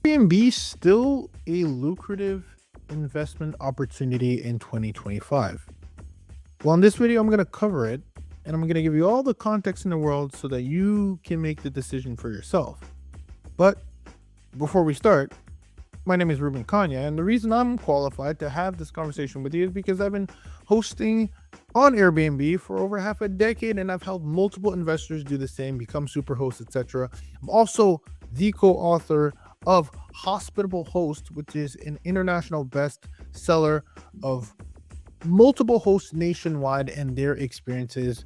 Airbnb still a lucrative investment opportunity in 2025? Well, in this video, I'm going to cover it and I'm going to give you all the context in the world so that you can make the decision for yourself. But before we start, my name is Ruben Kanya, and the reason I'm qualified to have this conversation with you is because I've been hosting on Airbnb for over half a decade, and I've helped multiple investors do the same, become super hosts, etc. I'm also the co-author of Hospitable Host, which is an international bestseller of multiple hosts nationwide and their experiences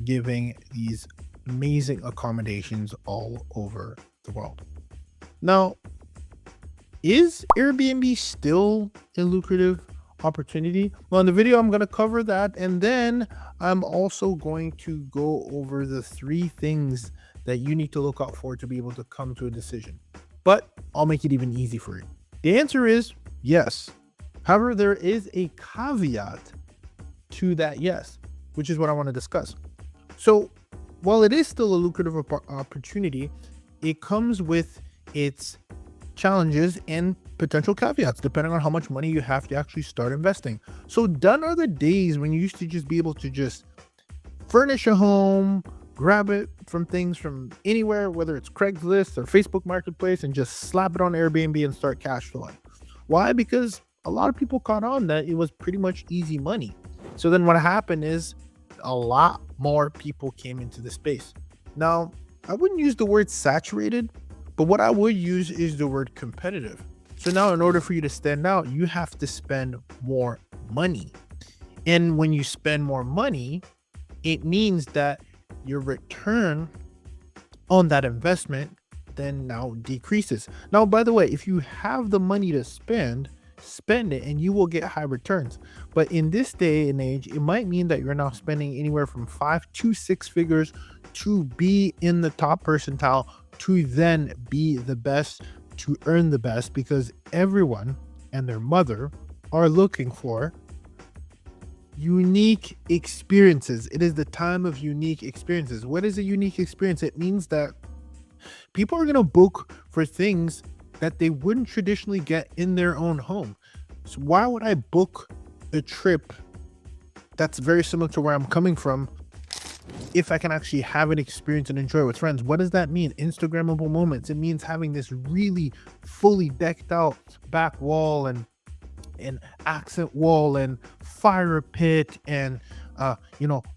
giving these amazing accommodations all over the world. Now, is Airbnb still a lucrative opportunity? Well, in the video, I'm going to cover that. And then I'm also going to go over the 3 things that you need to look out for to be able to come to a decision. But I'll make it even easy for you. The answer is yes. However, there is a caveat to that yes, which is what I want to discuss. So while it is still a lucrative opportunity, it comes with its challenges and potential caveats depending on how much money you have to actually start investing. So done are the days when you used to just be able to just furnish a home, grab it from things from anywhere, whether it's Craigslist or Facebook Marketplace, and just slap it on Airbnb and start cash flowing. Why? Because a lot of people caught on that it was pretty much easy money. So then what happened is a lot more people came into the space. Now, I wouldn't use the word saturated, but what I would use is the word competitive. So now in order for you to stand out, you have to spend more money. And when you spend more money, it means that your return on that investment then now decreases. Now, by the way, if you have the money to spend it and you will get high returns. But in this day and age, it might mean that you're now spending anywhere from 5 to 6 figures to be in the top percentile, to then be the best, to earn the best, because everyone and their mother are looking for unique experiences. It is the time of unique experiences. What is a unique experience? It means that people are going to book for things that they wouldn't traditionally get in their own home. So why would I book a trip that's very similar to where I'm coming from if I can actually have an experience and enjoy it with friends? What does that mean? Instagrammable moments. It means having this really fully decked out back wall and accent wall and fire pit and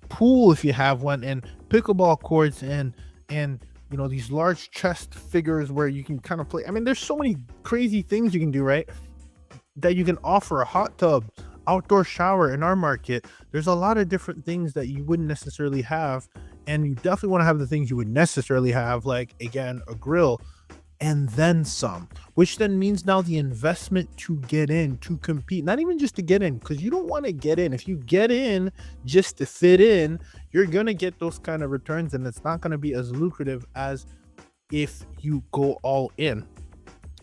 pool if you have one, and pickleball courts and these large chest figures where you can kind of play. I mean, there's so many crazy things you can do, right? That you can offer. A hot tub, outdoor shower in our market. There's a lot of different things that you wouldn't necessarily have, and you definitely want to have the things you would necessarily have, like, again, a grill, and then some, which then means now the investment to get in, to compete, not even just to get in, because you don't want to get in. If you get in just to fit in, you're going to get those kind of returns, and it's not going to be as lucrative as if you go all in.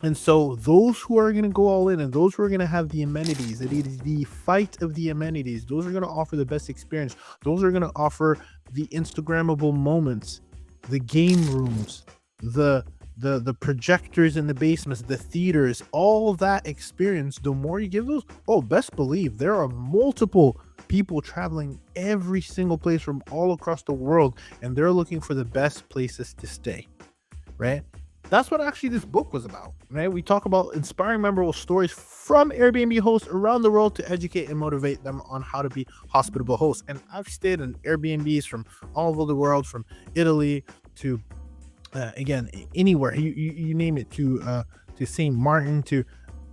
And so those who are going to go all in and those who are going to have the amenities, it is the fight of the amenities. Those are going to offer the best experience. Those are going to offer the Instagrammable moments, the game rooms, the projectors in the basements, the theaters, all of that experience. The more you give those, best believe there are multiple people traveling every single place from all across the world, and they're looking for the best places to stay, right? That's what actually this book was about, right? We talk about inspiring memorable stories from Airbnb hosts around the world to educate and motivate them on how to be hospitable hosts. And I've stayed in Airbnbs from all over the world, from Italy to again, anywhere you name it, to St. Martin, to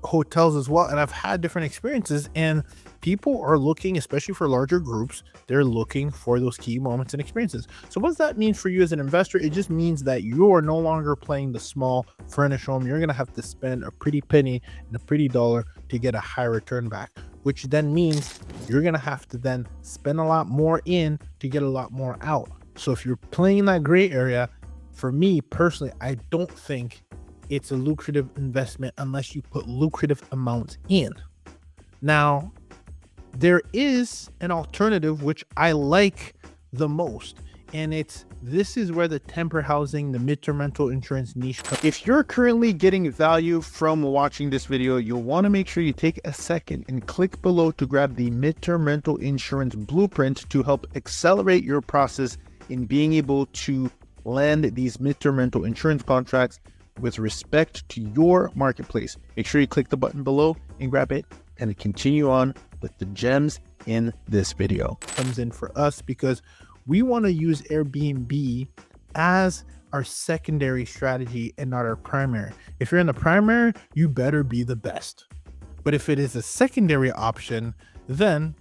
hotels as well. And I've had different experiences, and people are looking, especially for larger groups, they're looking for those key moments and experiences. So what does that mean for you as an investor? It just means that you are no longer playing the small furnished home. You're going to have to spend a pretty penny and a pretty dollar to get a high return back, which then means you're going to have to then spend a lot more in to get a lot more out. So if you're playing that gray area, for me personally, I don't think it's a lucrative investment unless you put lucrative amounts in. Now, there is an alternative which I like the most, And this is where the temporary housing, the midterm rental insurance niche comes. If you're currently getting value from watching this video, you'll want to make sure you take a second and click below to grab the midterm rental insurance blueprint to help accelerate your process in being able to land these midterm rental insurance contracts with respect to your marketplace. Make sure you click the button below and grab it and continue on with the gems in this video. Comes in for us because we want to use Airbnb as our secondary strategy and not our primary. If you're in the primary, you better be the best. But if it is a secondary option, then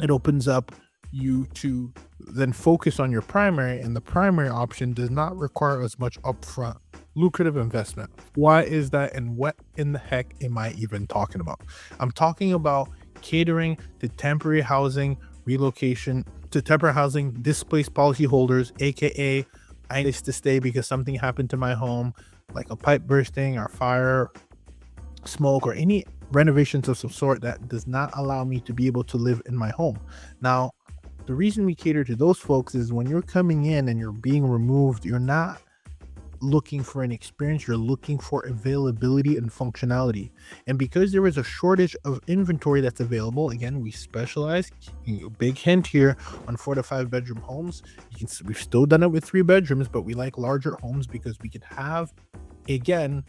it opens up you to then focus on your primary, and the primary option does not require as much upfront lucrative investment. Why is that, and what in the heck am I even talking about? I'm talking about catering to temporary housing relocation, to temporary housing displaced policyholders, aka I need to stay because something happened to my home, like a pipe bursting or fire, smoke, or any renovations of some sort that does not allow me to be able to live in my home. Now, the reason we cater to those folks is when you're coming in and you're being removed, you're not looking for an experience, you're looking for availability and functionality. And because there is a shortage of inventory that's available, again, we specialize, big hint here, on 4 to 5 bedroom homes. We've still done it with 3 bedrooms, but we like larger homes because we can have, again,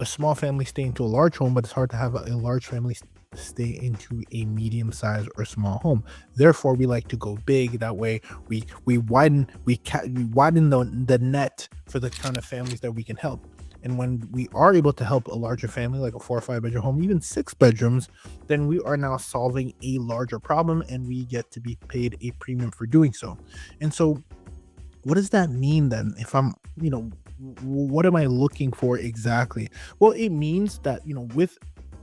a small family stay into a large home, but it's hard to have a large family stay into a medium size or small home. Therefore, we like to go big. That way we widen the net for the kind of families that we can help. And when we are able to help a larger family, like a 4 or 5 bedroom home, even 6 bedrooms, then we are now solving a larger problem, and we get to be paid a premium for doing so. And so what does that mean then? If I'm, what am I looking for exactly? Well, it means that, with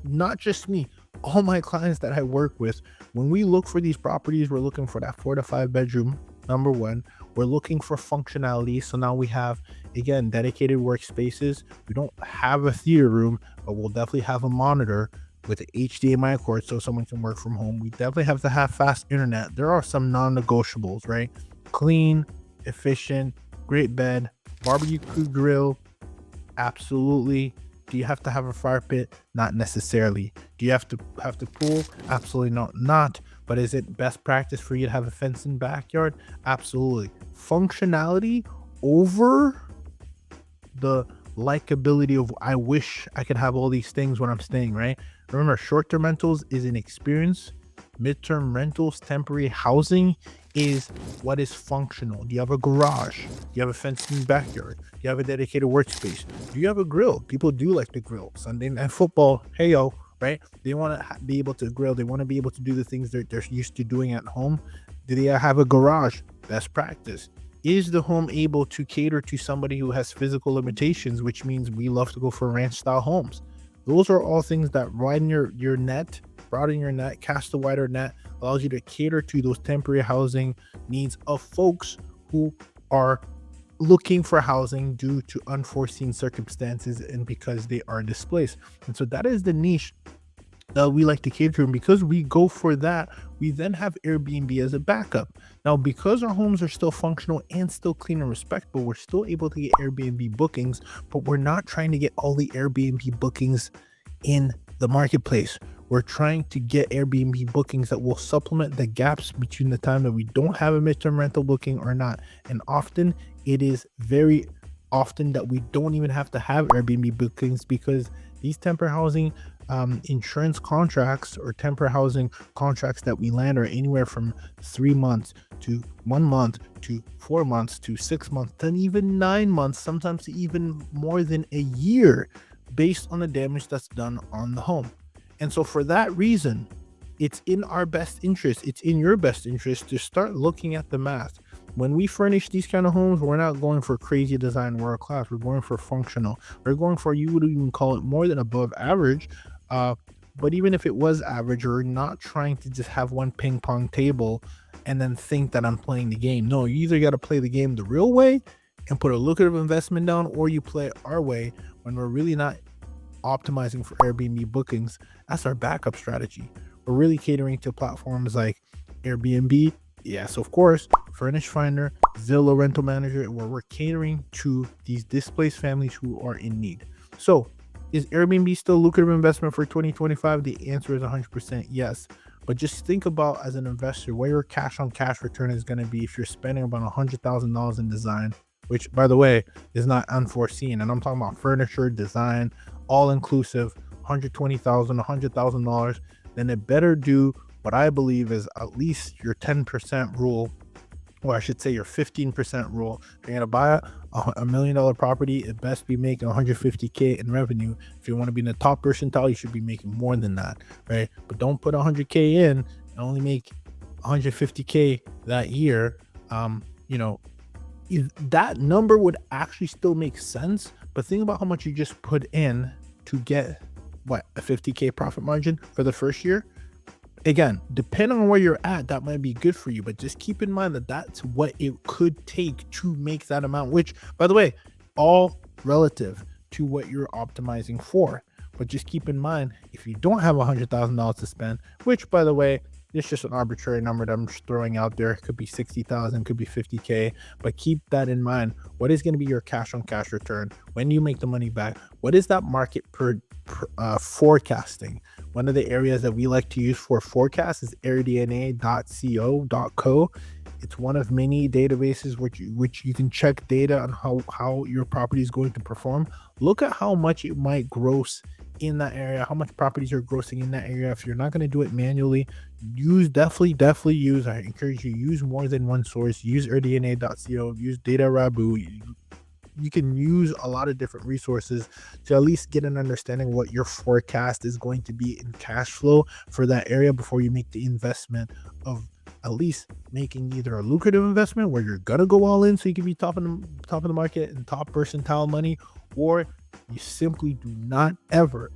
not just me, all my clients that I work with, when we look for these properties, we're looking for that 4 to 5 bedroom. Number one, we're looking for functionality. So now we have, again, dedicated workspaces. We don't have a theater room, but we'll definitely have a monitor with an HDMI cord so someone can work from home. We definitely have to have fast internet. There are some non-negotiables, right? Clean, efficient, great bed, barbecue grill, absolutely. Do you have to have a fire pit? Not necessarily. Do you have to have the pool? Absolutely not. But is it best practice for you to have a fenced in backyard? Absolutely. Functionality over the likability of, I wish I could have all these things when I'm staying, right? Remember, short-term rentals is an experience. Midterm rentals, temporary housing, is what is functional. Do you have a garage? Do you have a fenced in backyard? Do you have a dedicated workspace? Do you have a grill? People do like to grill. Sunday night football, hey yo, right? They want to be able to grill. They want to be able to do the things they're used to doing at home. Do they have a garage? Best practice. Is the home able to cater to somebody who has physical limitations, which means we love to go for ranch style homes? Those are all things that widen your net, broaden your net, cast a wider net, allows you to cater to those temporary housing needs of folks who are looking for housing due to unforeseen circumstances and because they are displaced. And so that is the niche that we like to cater to. And because we go for that, we then have Airbnb as a backup. Now, because our homes are still functional and still clean and respectable, we're still able to get Airbnb bookings, but we're not trying to get all the Airbnb bookings in the marketplace. We're trying to get Airbnb bookings that will supplement the gaps between the time that we don't have a midterm rental booking or not. And often it is very often that we don't even have to have Airbnb bookings, because these temporary housing insurance contracts or temporary housing contracts that we land are anywhere from 3 months to 1 month to 4 months to 6 months, then even 9 months, sometimes even more than a year, based on the damage that's done on the home. And so for that reason, it's in our best interest, it's in your best interest to start looking at the math. When we furnish these kind of homes, we're not going for crazy design world class. We're going for functional. We're going for, you would even call it more than above average. But even if it was average, we're not trying to just have one ping pong table and then think that I'm playing the game. No, you either got to play the game the real way and put a lucrative investment down, or you play it our way when we're really not optimizing for Airbnb bookings. That's our backup strategy. We're really catering to platforms like Airbnb, yes, of course, Furnish Finder, Zillow Rental Manager, where we're catering to these displaced families who are in need. So, is Airbnb still a lucrative investment for 2025? The answer is 100% yes. But just think about, as an investor, where your cash on cash return is going to be if you're spending about $100,000 in design, which, by the way, is not unforeseen. And I'm talking about furniture, design, all inclusive, 120,000, $100,000. Then it better do what I believe is at least your 10% rule, or I should say your 15% rule. If you're going to buy $1 million property, it best be making 150K in revenue. If you want to be in the top percentile, you should be making more than that, right? But don't put 100K in and only make 150K that year. You know, that number would actually still make sense, but think about how much you just put in to get what, a 50K profit margin for the first year. Again, depending on where you're at, that might be good for you, but just keep in mind that that's what it could take to make that amount, which, by the way, all relative to what you're optimizing for. But just keep in mind, if you don't have $100,000 to spend, which, by the way, it's just an arbitrary number that I'm just throwing out there. It could be 60,000, could be 50K, but keep that in mind. What is going to be your cash on cash return when you make the money back? What is that market forecasting? One of the areas that we like to use for forecasts is airdna.co.co. It's one of many databases which you can check data on how your property is going to perform. Look at how much it might gross in that area, how much properties are grossing in that area. If you're not going to do it manually, definitely use, I encourage you, use more than one source. Use airdna.co, use Data Rabu. You can use a lot of different resources to at least get an understanding what your forecast is going to be in cash flow for that area before you make the investment of at least making either a lucrative investment where you're gonna go all in so you can be top of the market and top percentile money, or you simply do not ever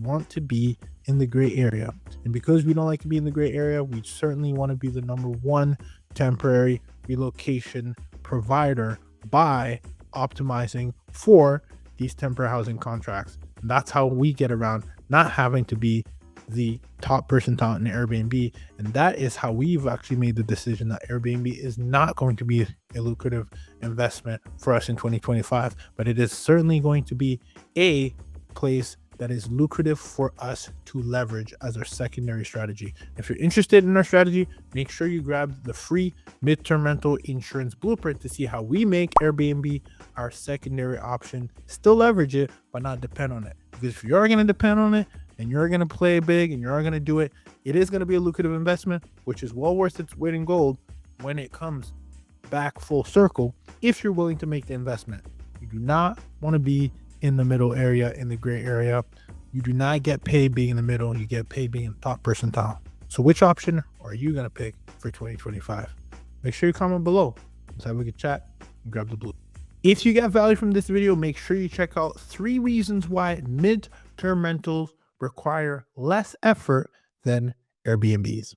want to be in the gray area. And because we don't like to be in the gray area, we certainly want to be the number one temporary relocation provider by optimizing for these temporary housing contracts. And that's how we get around not having to be the top percentile in Airbnb. And that is how we've actually made the decision that Airbnb is not going to be a lucrative investment for us in 2025, but it is certainly going to be a place that is lucrative for us to leverage as our secondary strategy. If you're interested in our strategy, make sure you grab the free midterm rental insurance blueprint to see how we make Airbnb our secondary option. Still leverage it, but not depend on it. Because if you're going to depend on it and you're going to play big and you're going to do it, it is going to be a lucrative investment, which is well worth its weight in gold when it comes back full circle if you're willing to make the investment. You do not want to be in the middle area, in the gray area. You do not get paid being in the middle, you get paid being in top percentile. So which option are you going to pick for 2025? Make sure you comment below. Let's have a good chat and grab the blue. If you got value from this video, make sure you check out 3 reasons why mid-term rentals require less effort than Airbnbs.